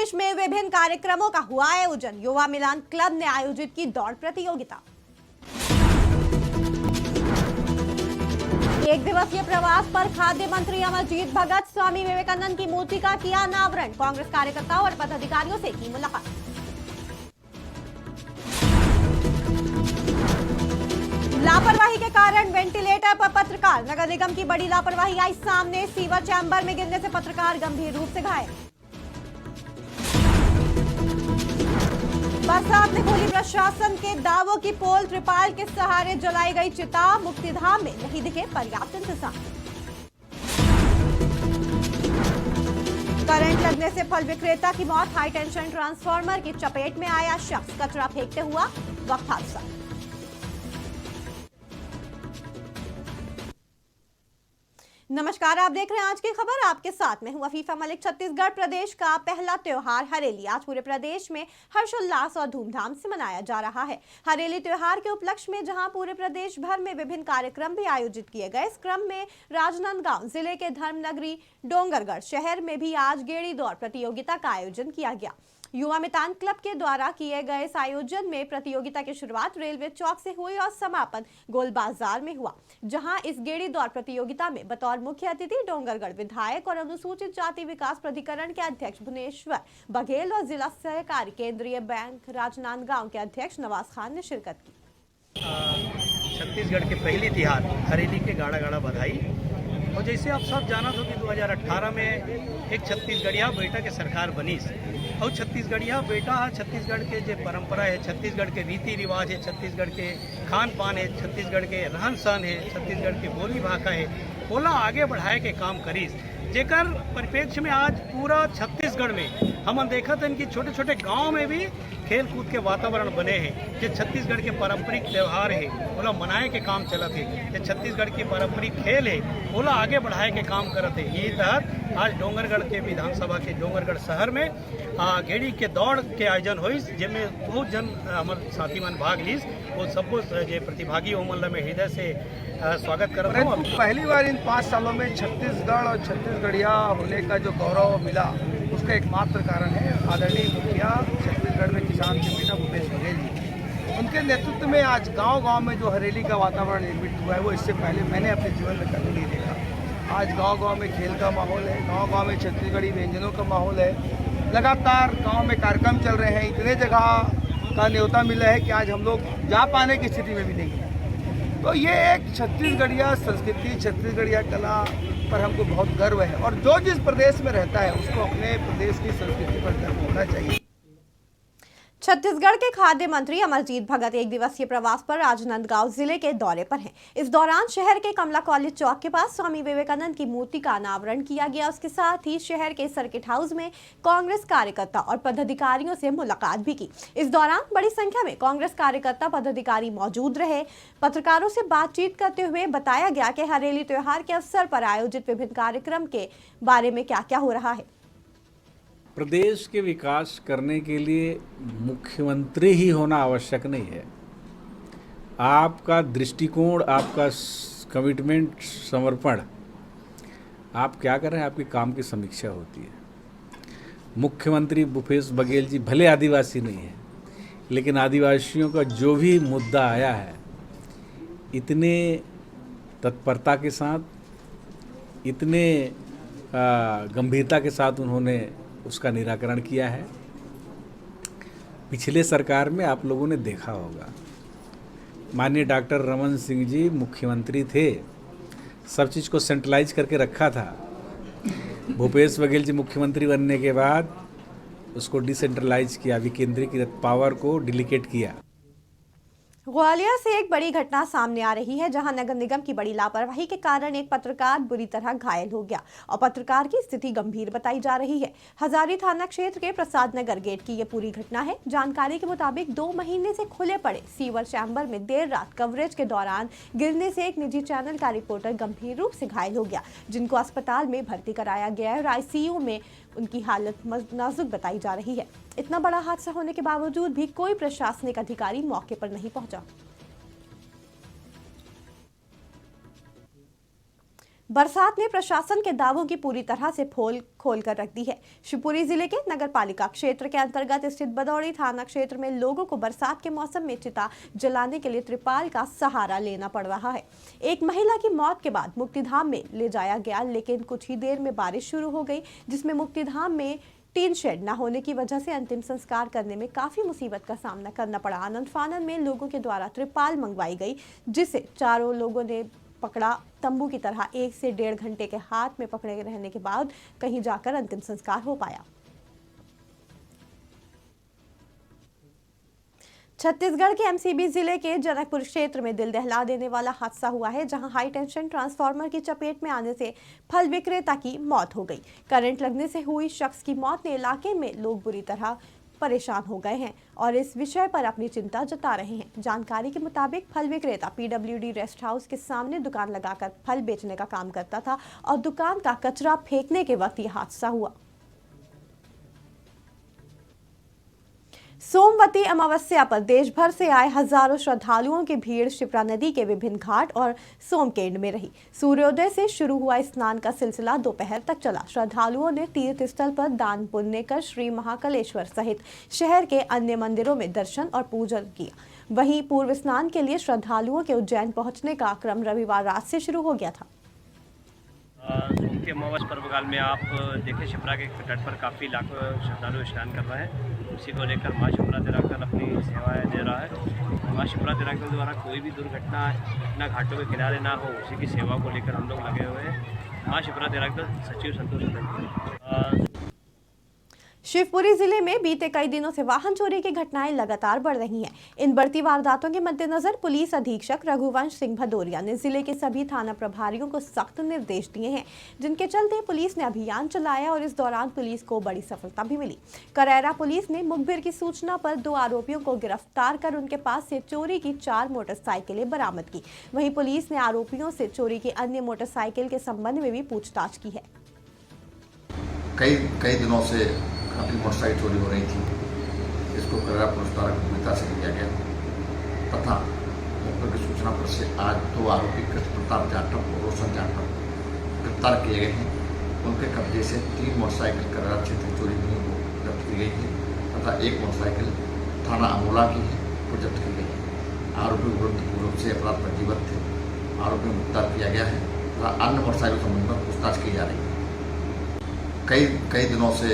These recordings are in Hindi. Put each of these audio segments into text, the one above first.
प्रदेश में विभिन्न कार्यक्रमों का हुआ आयोजन। युवा मिलन क्लब ने आयोजित की दौड़ प्रतियोगिता। एक दिवसीय प्रवास पर खाद्य मंत्री अमरजीत भगत स्वामी विवेकानंद की मूर्ति का किया अनावरण। कांग्रेस कार्यकर्ताओं और पदाधिकारियों से की मुलाकात। लापरवाही के कारण वेंटिलेटर पर पत्रकार, नगर निगम की बड़ी लापरवाही आई सामने। सीवर चैम्बर में गिरने से पत्रकार गंभीर रूप से घायल। बरसात ने खोली प्रशासन के दावों की पोल, त्रिपाल के सहारे जलाई गई चिता। मुक्तिधाम में नहीं दिखे पर्याप्त इंतजाम। करंट लगने से फल विक्रेता की मौत, हाई टेंशन ट्रांसफार्मर की चपेट में आया शख्स, कचरा फेंकते हुआ वक्त हादसा। नमस्कार, आप देख रहे हैं आज की खबर। आपके साथ में हूं अफीफा मलिक। छत्तीसगढ़ प्रदेश का पहला त्योहार हरेली आज पूरे प्रदेश में हर्षोल्लास और धूमधाम से मनाया जा रहा है। हरेली त्योहार के उपलक्ष्य में जहां पूरे प्रदेश भर में विभिन्न कार्यक्रम भी आयोजित किए गए, इस क्रम में राजनांदगांव जिले के धर्मनगरी डोंगरगढ़ शहर में भी आज गेड़ी दौड़ प्रतियोगिता का आयोजन किया गया। युवा मितान क्लब के द्वारा किए गए इस आयोजन में प्रतियोगिता की शुरुआत रेलवे चौक से हुई और समापन गोल बाजार में हुआ, जहां इस गेड़ी दौड़ प्रतियोगिता में बतौर मुख्य अतिथि डोंगरगढ़ विधायक और अनुसूचित जाति विकास प्राधिकरण के अध्यक्ष भुवनेश्वर बघेल और जिला सहकारी केंद्रीय बैंक राजनांदगांव के अध्यक्ष नवाज खान ने शिरकत की। छत्तीसगढ़ के पहली तिहार हरेली के गाड़ा गाड़ा बधाई। और जैसे आप सब जाना हो कि 2018 में एक छत्तीसगढ़िया बेटा के सरकार बनी और छत्तीसगढ़िया बेटा छत्तीसगढ़ के जो परंपरा है, छत्तीसगढ़ के रीति रिवाज है, छत्तीसगढ़ के खान पान है, छत्तीसगढ़ के रहन सहन है, छत्तीसगढ़ के बोली भाषा है, ओला आगे बढ़ाए के काम करीस। जेकर परिप्रेक्ष्य में आज पूरा छत्तीसगढ़ में हम देखा था इनकी छोटे छोटे गांव में भी खेल कूद के वातावरण बने हैं। जो छत्तीसगढ़ के पारंपरिक त्यौहार है ओला मनाए के काम चलत है। जो छत्तीसगढ़ की पारंपरिक खेल है ओला आगे बढ़ाए के काम करत है। यही तहत आज डोंगरगढ़ के विधानसभा के डोंगरगढ़ शहर में गेड़ी के दौड़ के आयोजन हुई, जिसमें बहुत जन हमारे साथी मन भाग लीस। वो सबको जो प्रतिभागी ओमन में हृदय से स्वागत कर रहा हूँ। पहली बार इन 5 सालों में छत्तीसगढ़ और छत्तीसगढ़िया होने का जो गौरव मिला, उसका एकमात्र कारण है आदरणीय मुखिया छत्तीसगढ़ में किसान के बेटा भूपेश बघेल जी। उनके नेतृत्व में आज गांव-गांव में जो हरेली का वातावरण निर्मित हुआ है, वो इससे पहले मैंने अपने जीवन में कभी नहीं देखा। आज गांव-गांव में खेल का माहौल है, गांव-गांव में छत्तीसगढ़ी व्यंजनों का माहौल है। लगातार गाँव में कार्यक्रम चल रहे हैं। इतने जगह का न्योता मिला है कि आज हम लोग जा पाने की स्थिति में भी नहीं है। तो ये एक छत्तीसगढ़िया संस्कृति, छत्तीसगढ़िया कला पर हमको बहुत गर्व है और जो जिस प्रदेश में रहता है उसको अपने प्रदेश की संस्कृति पर गर्व होना चाहिए। छत्तीसगढ़ के खाद्य मंत्री अमरजीत भगत एक दिवसीय प्रवास पर राजनांदगांव जिले के दौरे पर हैं। इस दौरान शहर के कमला कॉलेज चौक के पास स्वामी विवेकानंद की मूर्ति का अनावरण किया गया। उसके साथ ही शहर के सर्किट हाउस में कांग्रेस कार्यकर्ता और पदाधिकारियों से मुलाकात भी की। इस दौरान बड़ी संख्या में कांग्रेस कार्यकर्ता पदाधिकारी मौजूद रहे। पत्रकारों से बातचीत करते हुए बताया गया कि हरेली त्योहार के अवसर पर आयोजित विभिन्न कार्यक्रम के बारे में क्या क्या हो रहा है। प्रदेश के विकास करने के लिए मुख्यमंत्री ही होना आवश्यक नहीं है। आपका दृष्टिकोण, आपका कमिटमेंट, समर्पण, आप क्या कर रहे हैं, आपके काम की समीक्षा होती है। मुख्यमंत्री भूपेश बघेल जी भले आदिवासी नहीं है, लेकिन आदिवासियों का जो भी मुद्दा आया है, इतने तत्परता के साथ, इतने गंभीरता के साथ उन्होंने उसका निराकरण किया है। पिछले सरकार में आप लोगों ने देखा होगा, माननीय डॉक्टर रमन सिंह जी मुख्यमंत्री थे, सब चीज़ को सेंट्रलाइज करके रखा था। भूपेश बघेल जी मुख्यमंत्री बनने के बाद उसको डिसेंट्रलाइज किया, विकेंद्रीकृत पावर को डिलीकेट किया। ग्वालियर से एक बड़ी घटना सामने आ रही है, जहां नगर निगम की बड़ी लापरवाही के कारण एक पत्रकार बुरी तरह घायल हो गया और पत्रकार की स्थिति गंभीर बताई जा रही है। हजारी थाना क्षेत्र के प्रसाद नगर गेट की ये पूरी घटना है। जानकारी के मुताबिक 2 महीने से खुले पड़े सीवर चैम्बर में देर रात कवरेज के दौरान गिरने से एक निजी चैनल का रिपोर्टर गंभीर रूप से घायल हो गया, जिनको अस्पताल में भर्ती कराया गया है और आईसीयू में उनकी हालत नाजुक बताई जा रही है। इतना बड़ा हादसा होने के बावजूद भी कोई प्रशासनिक अधिकारी मौके पर नहीं पहुंचा। बरसात ने प्रशासन के दावों की पूरी तरह से पोल खोल कर रख दी है। शिवपुरी जिले के नगर पालिका क्षेत्र के अंतर्गत स्थित बदौड़ी थाना क्षेत्र में लोगों को बरसात के मौसम में चिता जलाने के लिए त्रिपाल का सहारा लेना पड़ रहा है। एक महिला की मौत के बाद मुक्तिधाम में ले जाया गया, लेकिन कुछ ही देर में बारिश शुरू हो गई, जिसमें मुक्तिधाम में टीन शेड न होने की वजह से अंतिम संस्कार करने में काफी मुसीबत का सामना करना पड़ा। आनंद फानन में लोगों के द्वारा त्रिपाल मंगवाई गई, जिसे चारों लोगों ने पकड़ा। तंबू की तरह 1 से 1.5 घंटे के हाथ में पकड़े रहने के बाद कहीं जाकर अंतिम संस्कार हो पाया। छत्तीसगढ़ के एमसीबी जिले के जनकपुर क्षेत्र में दिल दहला देने वाला हादसा हुआ है, जहां हाई टेंशन ट्रांसफार्मर की चपेट में आने से फल विक्रेता की मौत हो गई। करंट लगने से हुई शख्स की मौत ने इलाके में लोग बुरी तरह परेशान हो गए हैं और इस विषय पर अपनी चिंता जता रहे हैं। जानकारी के मुताबिक फल विक्रेता पीडब्ल्यूडी रेस्ट हाउस के सामने दुकान लगाकर फल बेचने का काम करता था और दुकान का कचरा फेंकने के वक्त यह हादसा हुआ। सोमवती अमावस्या पर देश भर से आए हजारों श्रद्धालुओं की भीड़ शिप्रा नदी के विभिन्न घाट और सोमकेंड में रही। सूर्योदय से शुरू हुआ स्नान का सिलसिला दोपहर तक चला। श्रद्धालुओं ने तीर्थ स्थल पर दान पुण्य कर श्री महाकालेश्वर सहित शहर के अन्य मंदिरों में दर्शन और पूजन किया। वहीं पूर्व स्नान के लिए श्रद्धालुओं के उज्जैन पहुंचने का क्रम रविवार रात से शुरू हो गया था। सोम के अमावस पर्वकाल में आप देखें शिप्रा के तट पर काफ़ी लाखों श्रद्धालु स्नान कर रहे हैं। उसी को लेकर माँ शिप्रा तिराकल अपनी सेवाएं दे रहा है। माँ शिप्रा तिराकल द्वारा कोई भी दुर्घटना ना घाटों के किनारे ना हो, उसी की सेवा को लेकर हम लोग लगे हुए हैं। माँ शिप्रा तिराकल सचिव संतोष। शिवपुरी जिले में बीते कई दिनों से वाहन चोरी की घटनाएं लगातार बढ़ रही हैं। इन बढ़ती वारदातों के मद्देनजर पुलिस अधीक्षक रघुवंश सिंह भदौरिया ने जिले के सभी थाना प्रभारियों को सख्त निर्देश दिए हैं, जिनके चलते पुलिस ने अभियान चलाया और इस दौरान पुलिस को बड़ी सफलता भी मिली। करैरा पुलिस ने मुखबिर की सूचना पर 2 आरोपियों को गिरफ्तार कर उनके पास से चोरी की 4 मोटरसाइकिलें बरामद की। वहीं पुलिस ने आरोपियों से चोरी की अन्य मोटरसाइकिल के संबंध में भी पूछताछ की है। कई दिनों से काफ़ी मोटरसाइकिल चोरी हो रही थी, जिसको करैरा पुलिस द्वारा गंभीरता से लिया गया तथा मुखबिर की सूचना पर से आज 2 आरोपी कृष्ण प्रताप जाटव और रोशन जाटव गिरफ्तार किए गए हैं। उनके कब्जे से 3 मोटरसाइकिल करैरा क्षेत्र चोरी हुई वो जब्त की गई है तथा 1 मोटरसाइकिल थाना अमोला की है वो जब्त की गई है। आरोपी विरुद्ध पूर्व से अपराध पंजीबद्ध थे। आरोपी को गिरफ्तार किया गया है तथा अन्य मोटरसाइकिल संबंध में पूछताछ की जा रही है। कई दिनों से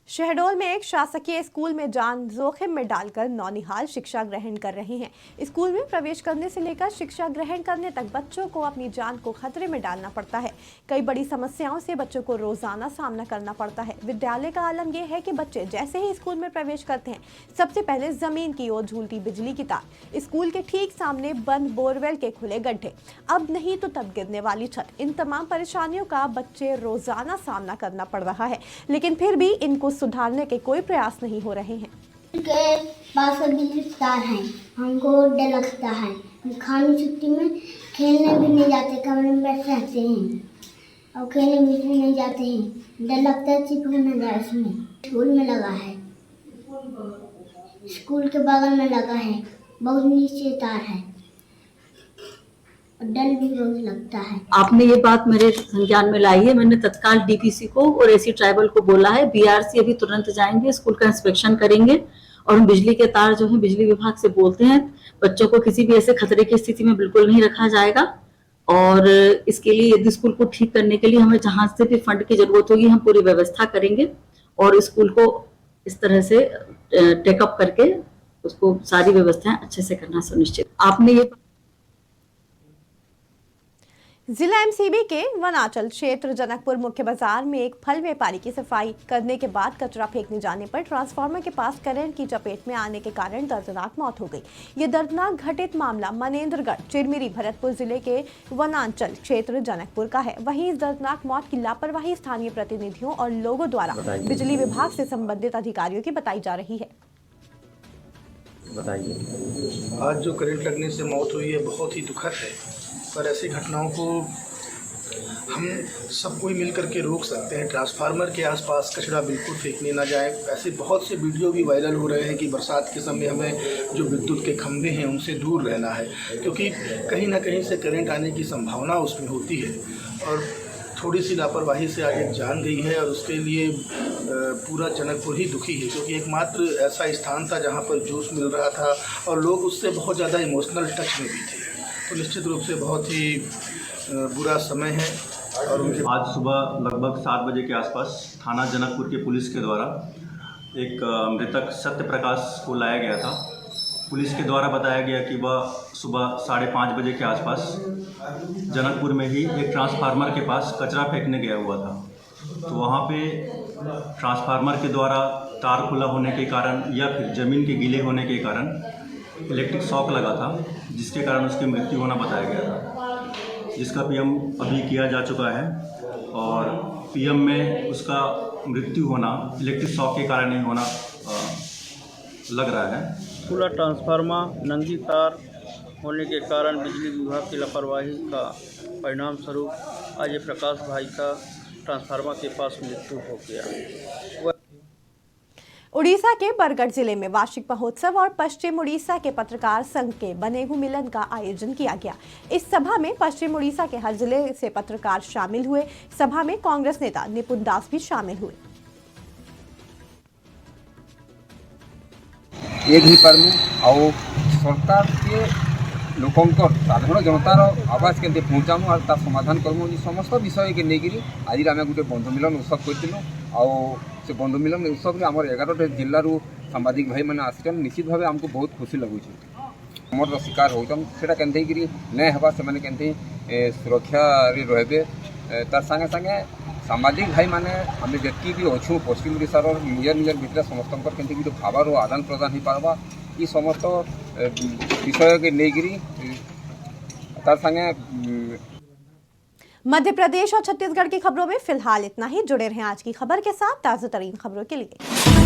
शहडोल में एक शासकीय स्कूल में जान जोखिम में डालकर नौनिहाल शिक्षा ग्रहण कर रहे हैं। स्कूल में प्रवेश करने से लेकर शिक्षा ग्रहण करने तक बच्चों को अपनी जान को खतरे में डालना पड़ता है। कई बड़ी समस्याओं से बच्चों को रोजाना सामना करना पड़ता है। विद्यालय का आलम यह है कि बच्चे जैसे ही स्कूल में प्रवेश करते हैं, सबसे पहले जमीन की ओर झूलती बिजली की तार, स्कूल के ठीक सामने बंद बोरवेल के खुले गड्ढे, अब नहीं तो तब गिरने वाली छत, इन तमाम परेशानियों का बच्चे रोजाना सामना करना पड़ रहा है, लेकिन फिर भी इनको सुधारने के कोई प्रयास नहीं हो रहे हैं। के पास बिजली तार है, हमको डर लगता है। खाने छुट्टी में खेलने भी नहीं जाते, कमरे में बैठ रहते हैं और खेलने भी नहीं जाते हैं। डर लगता है चिपक न जाए उसमें। स्कूल में लगा है, स्कूल के बगल में लगा है, बहुत नीचे तार है, डर भी बहुत लगता है। आपने ये बात मेरे संज्ञान में लाई है। मैंने तत्काल डीपीसी को और एसी ट्राइबल को बोला है। बीआरसी अभी तुरंत जाएंगे, स्कूल का इंस्पेक्शन करेंगे और हम बिजली के तार जो है बिजली विभाग से बोलते हैं, बच्चों को किसी भी ऐसे खतरे की स्थिति में बिल्कुल नहीं रखा जाएगा। और इसके लिए यदि स्कूल को ठीक करने के लिए हमें जहां से भी फंड की जरूरत होगी, हम पूरी व्यवस्था करेंगे और स्कूल को इस तरह से टेकअप करके उसको सारी व्यवस्थाएं अच्छे से करना सुनिश्चित। आपने ये जिला एमसीबी के वनांचल क्षेत्र जनकपुर मुख्य बाजार में एक फल व्यापारी की सफाई करने के बाद कचरा फेंकने जाने पर ट्रांसफार्मर के पास करंट की चपेट में आने के कारण दर्दनाक मौत हो गई। ये दर्दनाक घटित मामला मनेन्द्रगढ़ चिरमिरी भरतपुर जिले के वनांचल क्षेत्र जनकपुर का है। वहीं इस दर्दनाक मौत की लापरवाही स्थानीय प्रतिनिधियों और लोगों द्वारा बिजली विभाग से संबंधित अधिकारियों की बताई जा रही है। आज जो करंट लगने से मौत हुई है बहुत ही दुखद है, पर ऐसी घटनाओं को हम सबको ही मिल करके रोक सकते हैं। ट्रांसफार्मर के आसपास कचरा बिल्कुल फेंकने ना जाए। ऐसे बहुत से वीडियो भी वायरल हो रहे हैं कि बरसात के समय हमें जो विद्युत के खंभे हैं उनसे दूर रहना है, क्योंकि कहीं ना कहीं से करंट आने की संभावना उसमें होती है और थोड़ी सी लापरवाही से आज एक जान गई है और उसके लिए पूरा जनकपुर ही दुखी है, क्योंकि एकमात्र ऐसा स्थान था जहां पर जूस मिल रहा था और लोग उससे बहुत ज़्यादा इमोशनल टच में भी थे। तो निश्चित रूप से बहुत ही बुरा समय है। और आज सुबह लगभग 7 बजे के आसपास थाना जनकपुर के पुलिस के द्वारा एक मृतक सत्य प्रकाश को लाया गया था। पुलिस के द्वारा बताया गया कि वह सुबह 5:30 बजे के आसपास जनकपुर में ही एक ट्रांसफार्मर के पास कचरा फेंकने गया हुआ था। तो वहाँ पे ट्रांसफार्मर के द्वारा तार खुला होने के कारण या फिर ज़मीन के गीले होने के कारण इलेक्ट्रिक शॉक लगा था, जिसके कारण उसकी मृत्यु होना बताया गया था, जिसका पीएम अभी किया जा चुका है और पीएम में उसका मृत्यु होना इलेक्ट्रिक शॉक के कारण ही होना लग रहा है। खुला ट्रांसफार्मर, नंगी तार होने के कारण बिजली विभाग की लापरवाही का परिणाम स्वरूप आज प्रकाश भाई का ट्रांसफार्मर के पास मृत्यु हो गया। उड़ीसा के बरगढ़ जिले में वार्षिक महोत्सव और पश्चिम उड़ीसा के पत्रकार संघ के बनेगु मिलन का आयोजन किया गया। इस सभा में पश्चिम उड़ीसा के हर जिले से पत्रकार शामिल हुए। सभा में कांग्रेस नेता निपुण दास भी शामिल हुए। एक ही पार्मु आउ सरकार के लोकंकर साधारण जनतार आवाज के पहुँचामु और तार समाधान करमु। समस्त विषय के लेकिन आज आम गोटे बंधु मिलन उत्सव करूँ। से बंधु मिलन उत्सव में आम 11 जिलू सांबादिक भाई मैंने आसन निश्चित भाव आमको बहुत खुशी लगुच। हमर शिकार होचन से के न्याय हवा से सुरक्षा रे तार संगे संगे सांबादिक भाई माने आम जी भी अच्छू पश्चिम ओडिशार निजर निजर भितर समस्त के भावार आदान प्रदान हो पार्बा ये समस्त विषय के लेकिन तार संगे। मध्य प्रदेश और छत्तीसगढ़ की खबरों में फिलहाल इतना ही। जुड़े रहें आज की खबर के साथ ताज़ा तरीन खबरों के लिए।